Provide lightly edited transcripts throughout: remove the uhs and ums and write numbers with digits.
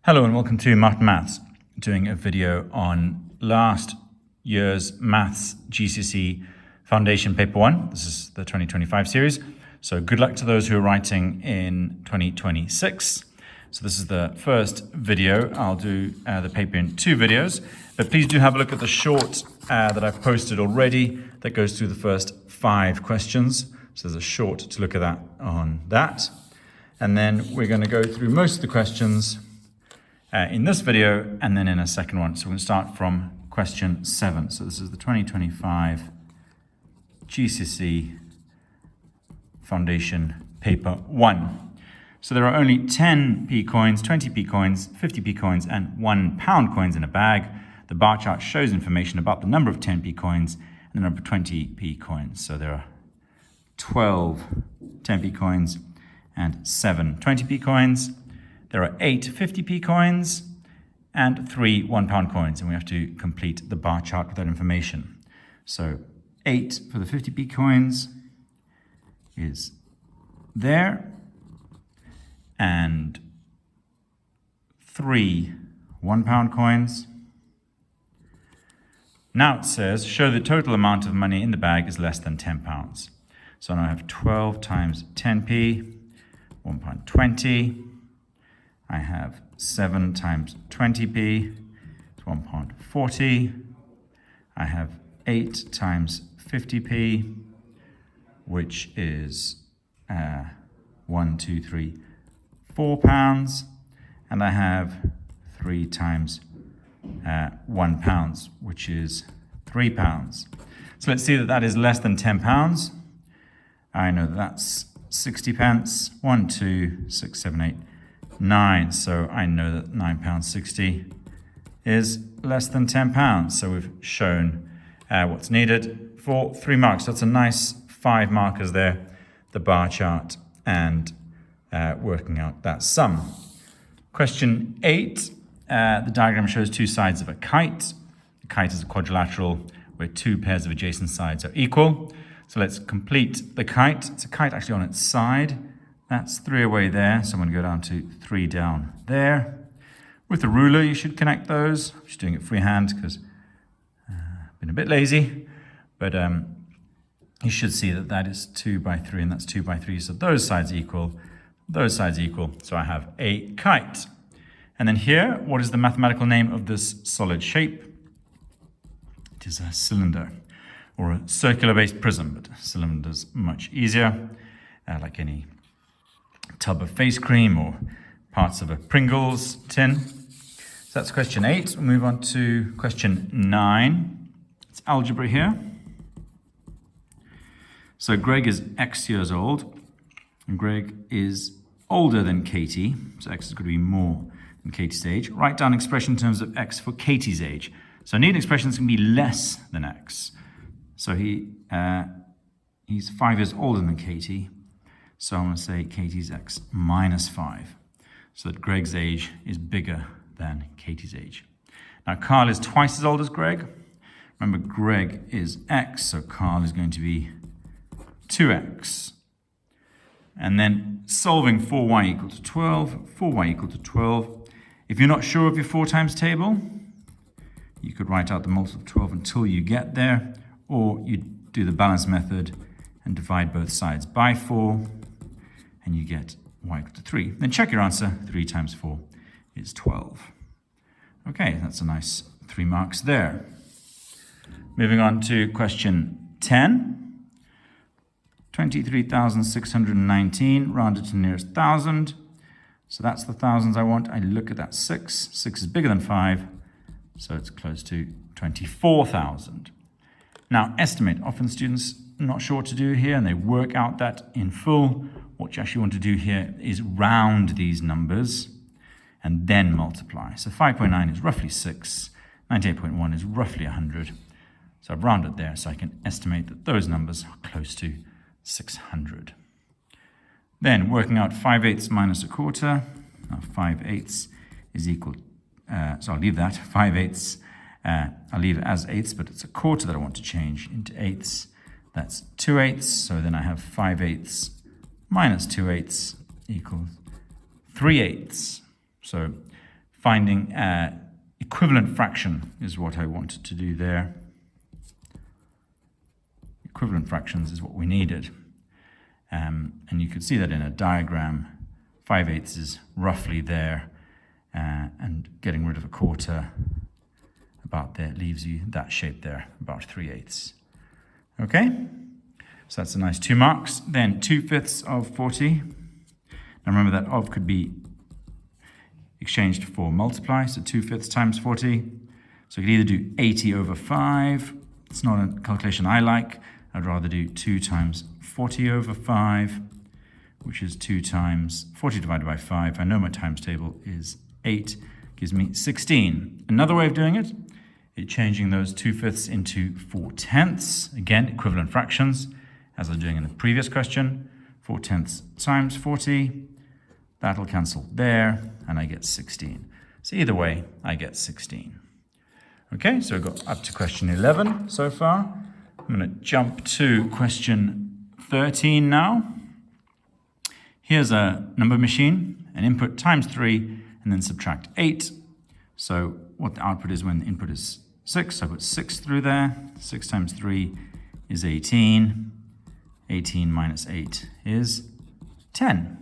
Hello and welcome to Maths, doing a video on last year's Maths GCSE Foundation Paper 1. This is the 2025 series. So good luck to those who are writing in 2026. So this is the first video. I'll do the paper in 2 videos, but please do have a look at the short that I've posted already that goes through the first 5 questions. So there's a short to look at that on that. And then we're going to go through most of the questions in this video and then in a second one. So we're going to start from question 7. So this is the 2025 GCSE Foundation Paper 1. So there are only 10p coins, 20p coins, 50p coins and £1 coins in a bag. The bar chart shows information about the number of 10p coins and the number of 20p coins. So there are 12 10p coins and 7 20p coins. There are 8 50p coins and 3 £1 coins, and we have to complete the bar chart with that information. So 8 for the 50p coins is there, and 3 £1 coins. Now it says, show the total amount of money in the bag is less than £10. So now I have 12 times 10p, £1.20. I have 7 times 20p, it's £1.40. I have 8 times 50p, which is 1, 2, 3, £4. And I have 3 times £1, which is £3. So let's see that that is less than £10. I know that that's 60 pence. 1, 2, 6, 7, 8, 9. So I know that £9.60 is less than £10. So we've shown what's needed for 3 marks. That's a nice 5 markers there, the bar chart, and working out that sum. Question 8, the diagram shows 2 sides of a kite. The kite is a quadrilateral where 2 pairs of adjacent sides are equal. So let's complete the kite. It's a kite actually on its side. That's 3 away there, so I'm going to go down to 3 down there. With a ruler, you should connect those. I'm just doing it freehand because I've been a bit lazy. But you should see that that is 2 by 3, and that's 2 by 3. So those sides equal, those sides equal. So I have a kite. And then here, what is the mathematical name of this solid shape? It is a cylinder, or a circular-based prism, but a cylinder is much easier, like any tub of face cream or parts of a Pringles tin. So that's question 8. We'll move on to question 9. It's algebra here. So Greg is X years old, and Greg is older than Katie, so X is going to be more than Katie's age. Write down an expression in terms of X for Katie's age. So I need an expression that's going to be less than X. So he's 5 years older than Katie. So I'm going to say Katie's X minus 5, so that Greg's age is bigger than Katie's age. Now Carl is twice as old as Greg. Remember, Greg is X, so Carl is going to be 2X. And then solving 4y equal to 12, 4y equal to 12. If you're not sure of your 4 times table, you could write out the multiple of 12 until you get there, or you do the balance method and divide both sides by 4, and you get y equal to 3. Then check your answer. 3 times 4 is 12. Okay, that's a nice 3 marks there. Moving on to question 10. 23,619 rounded to the nearest 1,000. So that's the thousands I want. I look at that 6. 6 is bigger than 5, so it's close to 24,000. Now estimate. Often students are not sure what to do here, and they work out that in full. What you actually want to do here is round these numbers and then multiply. So 5.9 is roughly 6. 98.1 is roughly 100. So I've rounded there, so I can estimate that those numbers are close to 600. Then working out 5/8 minus a quarter. Now 5/8 is equal, so I'll leave that. 5/8, I'll leave it as 8ths, but it's a quarter that I want to change into 8ths. That's 2/8, so then I have 5/8 minus 2/8 equals 3/8. So finding equivalent fraction is what I wanted to do there. Equivalent fractions is what we needed. And you could see that in a diagram. 5/8 is roughly there, and getting rid of a quarter about there leaves you that shape there, about 3/8. Okay, so that's a nice 2 marks. Then 2/5 of 40. Now remember that of could be exchanged for multiply, so 2/5 times 40. So you could either do 80 over 5. It's not a calculation I like. I'd rather do 2 times 40 over 5, which is 2 times 40 divided by 5. I know my times table is 8, gives me 16. Another way of doing it, changing those 2/5 into 4/10. Again, equivalent fractions, as I was doing in the previous question. 4/10 times 40, that'll cancel there, and I get 16. So either way, I get 16. Okay, so we've got up to question 11 so far. I'm going to jump to question 13 now. Here's a number machine, an input times 3, and then subtract 8. So what the output is when the input is 6, I put 6 through there. 6 times 3 is 18. 18 minus 8 is 10.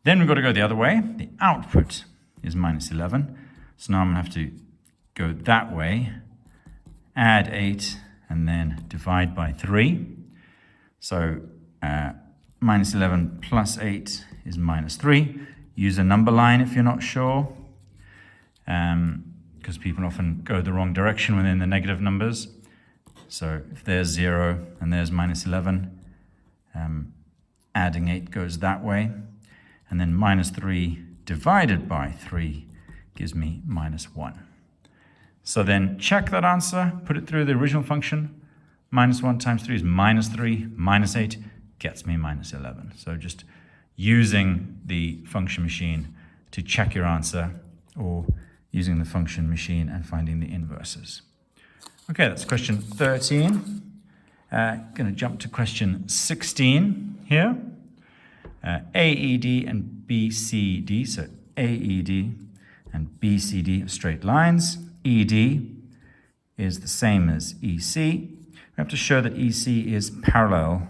Then we've got to go the other way. The output is minus 11. So now I'm going to have to go that way, add 8, and then divide by 3. So minus 11 plus 8 is minus 3. Use a number line if you're not sure, because people often go the wrong direction within the negative numbers. So if there's 0 and there's minus 11, adding 8 goes that way. And then minus 3 divided by 3 gives me minus 1. So then check that answer, put it through the original function. Minus 1 times 3 is minus 3, minus 8 gets me minus 11. So just using the function machine to check your answer, or using the function machine and finding the inverses. Okay, that's question 13. Going to jump to question 16 here. AED and BCD, so AED and BCD are straight lines. ED is the same as EC. We have to show that EC is parallel,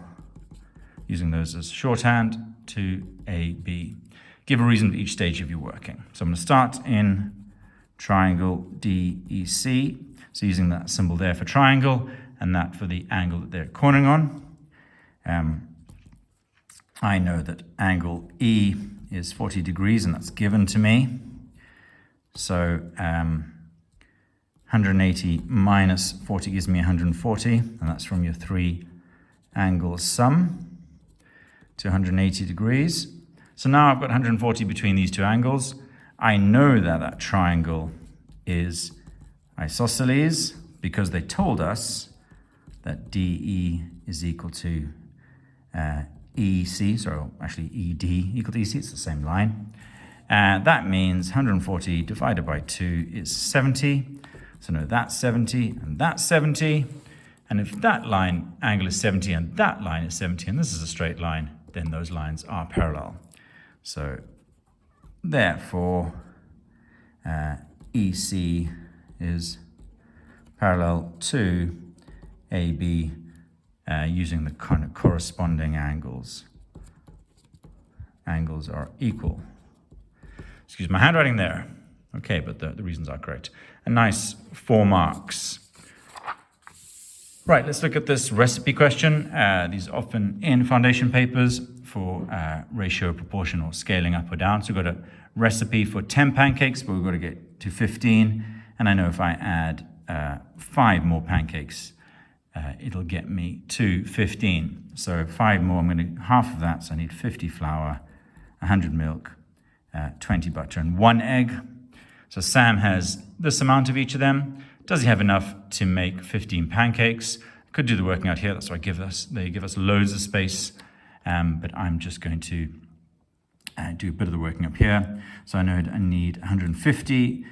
using those as shorthand, to AB. Give a reason for each stage of your working. So I'm going to start in triangle DEC, so using that symbol there for triangle, and that for the angle that they're cornering on. I know that angle E is 40 degrees, and that's given to me. So 180 minus 40 gives me 140, and that's from your 3 angles sum to 180 degrees. So now I've got 140 between these 2 angles. I know that that triangle is isosceles because they told us that DE is equal to EC, so actually ED equal to EC, it's the same line. That means 140 divided by 2 is 70. So no, that's 70 and that's 70. And if that line angle is 70 and that line is 70, and this is a straight line, then those lines are parallel. So therefore, EC is parallel to AB using the kind of corresponding angles. Angles are equal. Excuse my handwriting there. Okay, but the reasons are correct. A nice 4 marks. Right, let's look at this recipe question. These are often in foundation papers for ratio, proportion, or scaling up or down. So we've got a recipe for 10 pancakes, but we've got to get to 15. And I know if I add 5 more pancakes, it'll get me to 15. So 5 more, I'm going to half of that. So I need 50 flour, 100 milk, 20 butter, and 1 egg. So Sam has this amount of each of them. Does he have enough to make 15 pancakes? Could do the working out here. That's why they give us loads of space. But I'm just going to do a bit of the working up here. So I know I need 150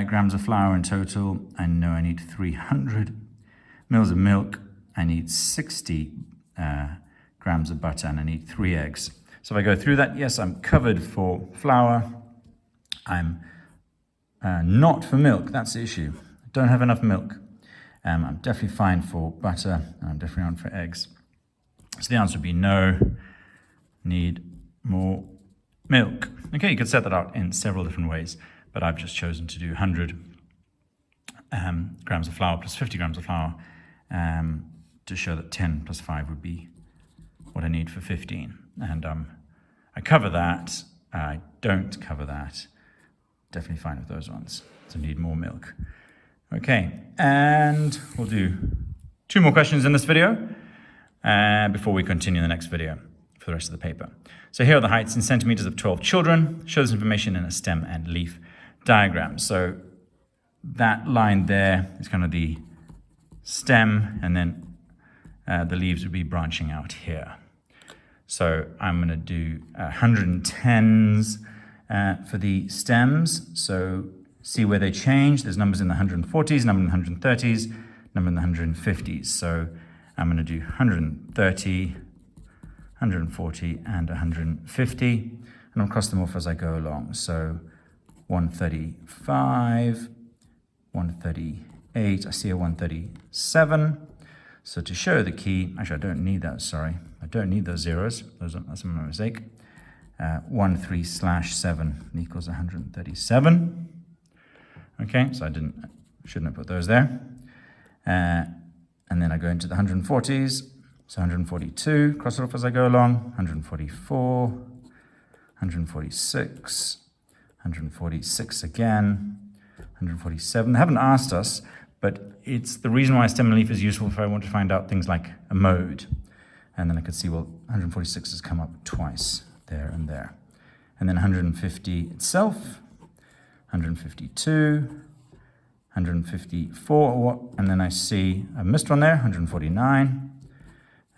grams of flour in total. I know I need 300 mils of milk. I need 60 grams of butter, and I need 3 eggs. So if I go through that, yes, I'm covered for flour. I'm not for milk. That's the issue. I don't have enough milk. I'm definitely fine for butter, and I'm definitely on for eggs. So the answer would be no, need more milk. Okay, you could set that out in several different ways, but I've just chosen to do 100 grams of flour plus 50 grams of flour to show that 10 plus 5 would be what I need for 15. And I cover that, I don't cover that. Definitely fine with those ones. So need more milk. Okay, and we'll do 2 more questions in this video before we continue the next video for the rest of the paper. So here are the heights in centimeters of 12 children. Show this information in a stem and leaf diagram. So that line there is kind of the stem, and then the leaves would be branching out here. So I'm going to do 110s for the stems. So see where they change. There's numbers in the 140s, number in the 130s, number in the 150s. So I'm going to do 130, 140, and 150. And I'll cross them off as I go along. So 135, 138, I see a 137. So to show the key, actually I don't need that, sorry. I don't need those zeros, that's my mistake. 13/7 equals 137. Okay, so shouldn't have put those there. And then I go into the 140s, so 142, cross it off as I go along, 144, 146, 146 again, 147. They haven't asked us, but it's the reason why stem and leaf is useful if I want to find out things like a mode. And then I could see, well, 146 has come up twice, there and there. And then 150 itself, 152, 154, and then I see I missed one there, 149,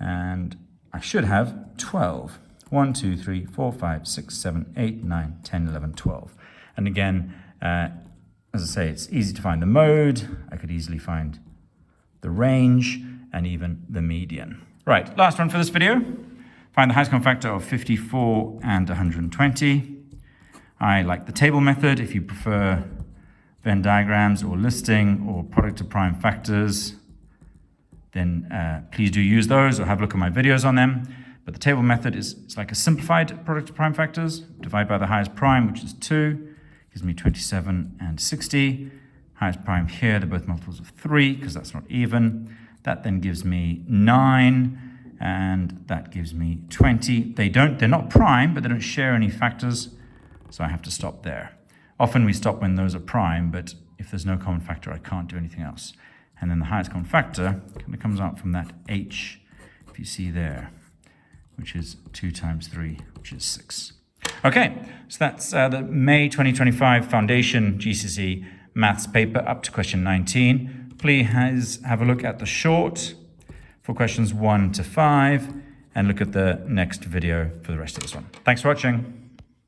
and I should have 12. 1, 2, 3, 4, 5, 6, 7, 8, 9, 10, 11, 12. And again, as I say, it's easy to find the mode. I could easily find the range and even the median. Right, last one for this video. Find the highest common factor of 54 and 120. I like the table method. If you prefer Venn diagrams or listing or product of prime factors, then please do use those or have a look at my videos on them. But the table method it's like a simplified product of prime factors. Divide by the highest prime, which is 2, gives me 27 and 60. Highest prime here, they're both multiples of 3 because that's not even. That then gives me 9, and that gives me 20. They're not prime, but they don't share any factors, so I have to stop there. Often we stop when those are prime, but if there's no common factor, I can't do anything else. And then the highest common factor kind of comes out from that H, if you see there, which is 2 times 3, which is 6. Okay, so that's the May 2025 Foundation GCSE Maths paper up to question 19. Please have a look at the short for questions 1 to 5 and look at the next video for the rest of this one. Thanks for watching.